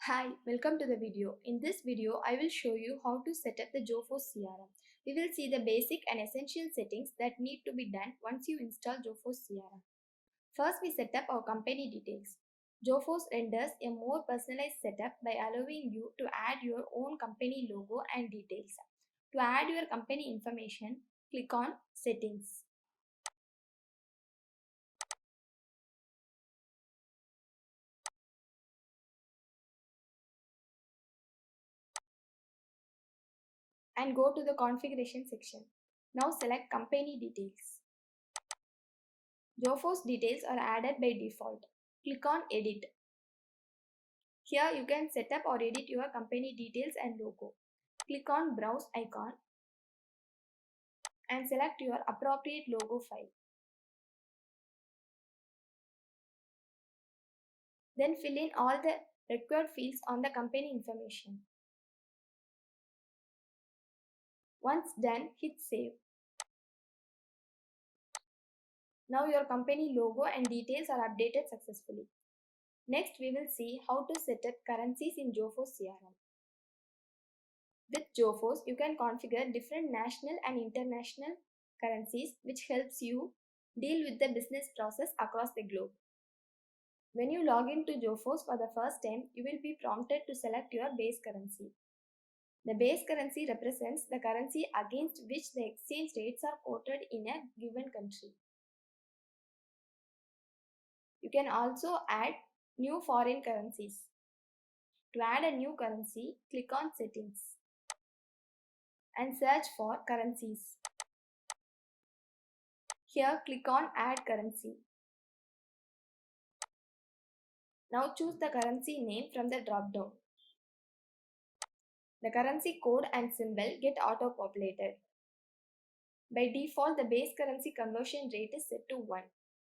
Hi, welcome to the video. In this video, I will show you how to set up the Joforce CRM. We will see the basic and essential settings that need to be done once you install Joforce CRM. First, we set up our company details. Joforce renders a more personalized setup by allowing you to add your own company logo and details. To add your company information, click on Settings. And go to the configuration section. Now select company details. Joforce details are added by default. Click on Edit. Here you can set up or edit your company details and logo. Click on Browse icon and select your appropriate logo file. Then fill in all the required fields on the company information. Once done, hit Save. Now your company logo and details are updated successfully. Next, we will see how to set up currencies in Joforce CRM. With Joforce, you can configure different national and international currencies, which helps you deal with the business process across the globe. When you log into Joforce for the first time, you will be prompted to select your base currency. The base currency represents the currency against which the exchange rates are quoted in a given country. You can also add new foreign currencies. To add a new currency, click on Settings and search for currencies. Here, click on Add Currency. Now choose the currency name from the drop-down. The currency code and symbol get auto-populated. By default, the base currency conversion rate is set to 1.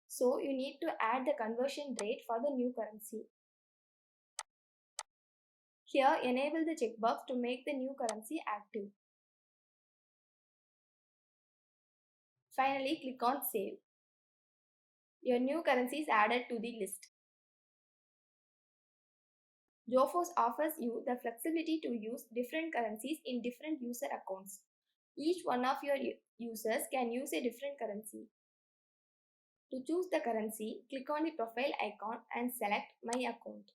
So you need to add the conversion rate for the new currency. Here, enable the checkbox to make the new currency active. Finally, click on Save. Your new currency is added to the list. Joforce offers you the flexibility to use different currencies in different user accounts. Each one of your users can use a different currency. To choose the currency, click on the profile icon and select My Account.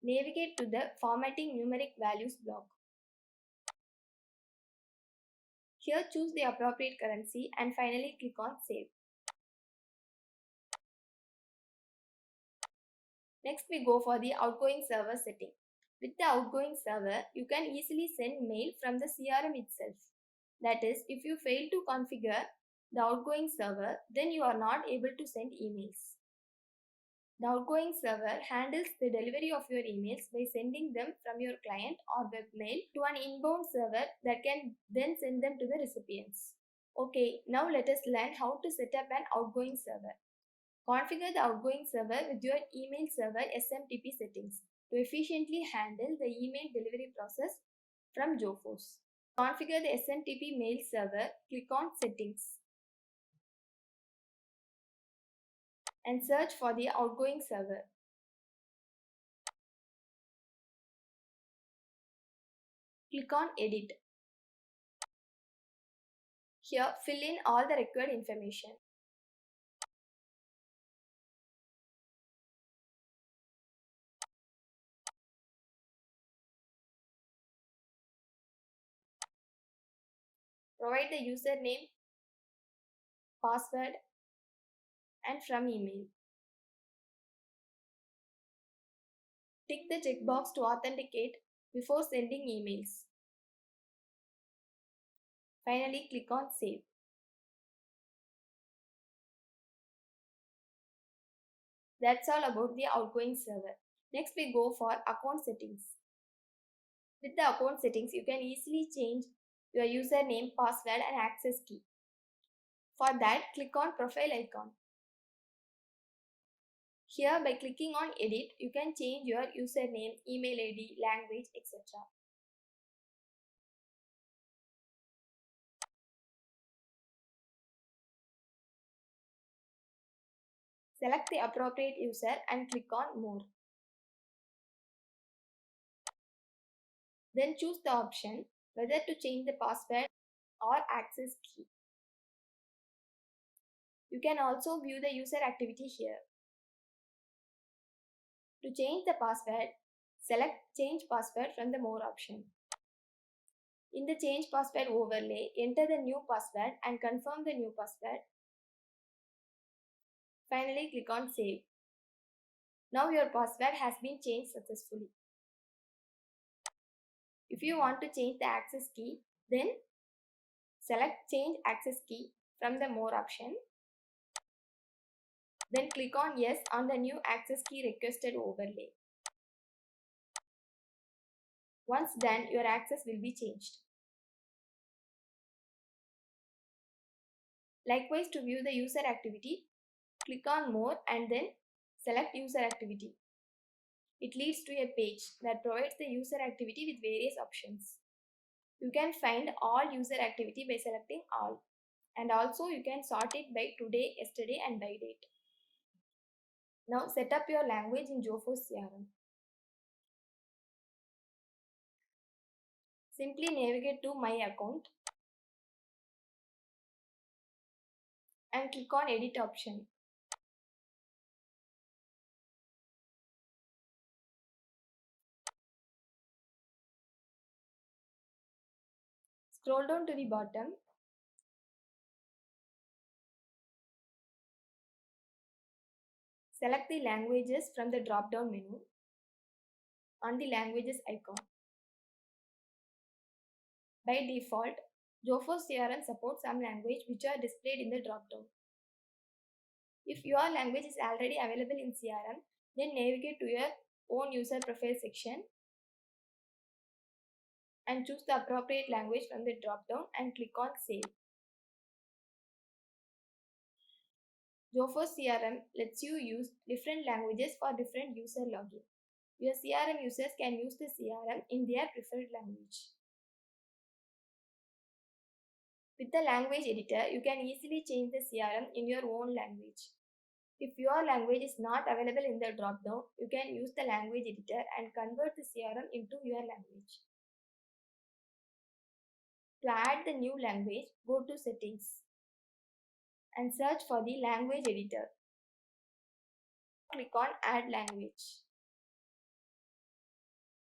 Navigate to the Formatting Numeric Values block. Here choose the appropriate currency and finally click on Save. Next we go for the outgoing server setting. With the outgoing server, you can easily send mail from the CRM itself. That is, if you fail to configure the outgoing server, then you are not able to send emails. The outgoing server handles the delivery of your emails by sending them from your client or webmail to an inbound server that can then send them to the recipients. Okay, now let us learn how to set up an outgoing server. Configure the outgoing server with your email server SMTP settings to efficiently handle the email delivery process from Joforce. To configure the SMTP mail server, click on Settings and search for the outgoing server. Click on Edit. Here, fill in all the required information. Provide the username, password, and from email. Tick the checkbox to authenticate before sending emails. Finally, click on Save. That's all about the outgoing server. Next, we go for account settings. With the account settings, you can easily change your username, password, and access key. For that, click on Profile icon. Here, by clicking on Edit, you can change your username, email ID, language, etc. Select the appropriate user and click on More. Then choose the option whether to change the password or access key. You can also view the user activity here. To change the password, select Change Password from the More option. In the Change Password overlay, enter the new password and confirm the new password. Finally, click on Save. Now your password has been changed successfully. If you want to change the access key, then select Change Access Key from the More option. Then click on Yes on the new access key requested overlay. Once done, your access will be changed. Likewise, to view the user activity, click on More and then select User Activity. It leads to a page that provides the user activity with various options. You can find all user activity by selecting All, and also you can sort it by today, yesterday and by date. Now set up your language in Joforce CRM. Simply navigate to My Account and click on Edit option. Scroll down to the bottom. Select the languages from the drop-down menu on the languages icon. By default, Joforce CRM supports some language which are displayed in the drop-down. If your language is already available in CRM, then navigate to your own user profile section and choose the appropriate language from the drop-down and click on Save. Joforce CRM lets you use different languages for different user login. Your CRM users can use the CRM in their preferred language. With the language editor, you can easily change the CRM in your own language. If your language is not available in the drop-down, you can use the language editor and convert the CRM into your language. To add the new language, go to Settings and search for the language editor. Click on Add Language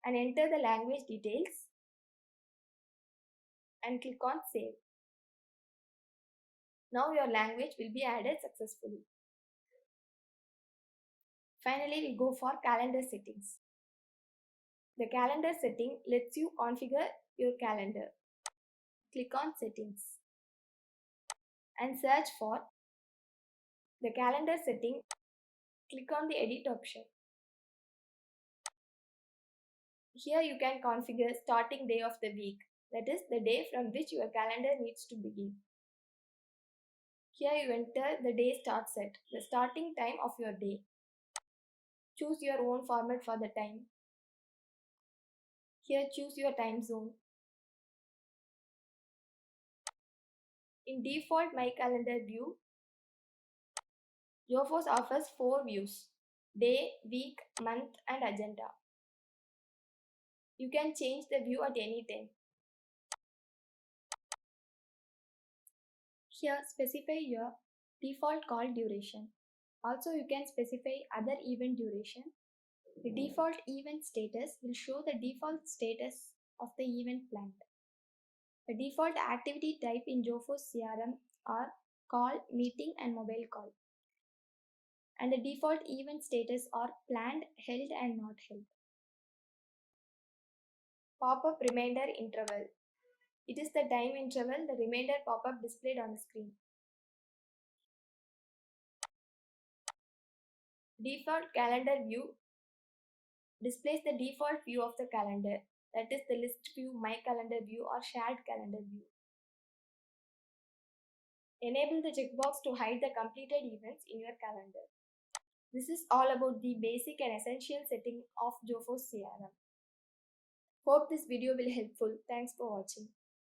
and enter the language details and click on Save. Now your language will be added successfully. Finally, we go for calendar settings. The calendar setting lets you configure your calendar. Click on Settings and search for the calendar setting. Click on the Edit option. Here you can configure starting day of the week, that is the day from which your calendar needs to begin. Here you enter the day start set, the starting time of your day. Choose your own format for the time. Here choose your time zone. In default My Calendar view, Joforce offers 4 views: day, week, month and agenda. You can change the view at any time. Here specify your default call duration. Also you can specify other event duration. The default event status will show the default status of the event planned. The default activity type in Joforce CRM are call, meeting and mobile call. And the default event status are planned, held and not held. Pop-up reminder interval. It is the time interval the reminder pop-up displayed on the screen. Default calendar view displays the default view of the calendar, that is the list view, my calendar view or shared calendar view. Enable the checkbox to hide the completed events in your calendar. This is all about the basic and essential setting of Joforce CRM. Hope this video will be helpful. Thanks for watching.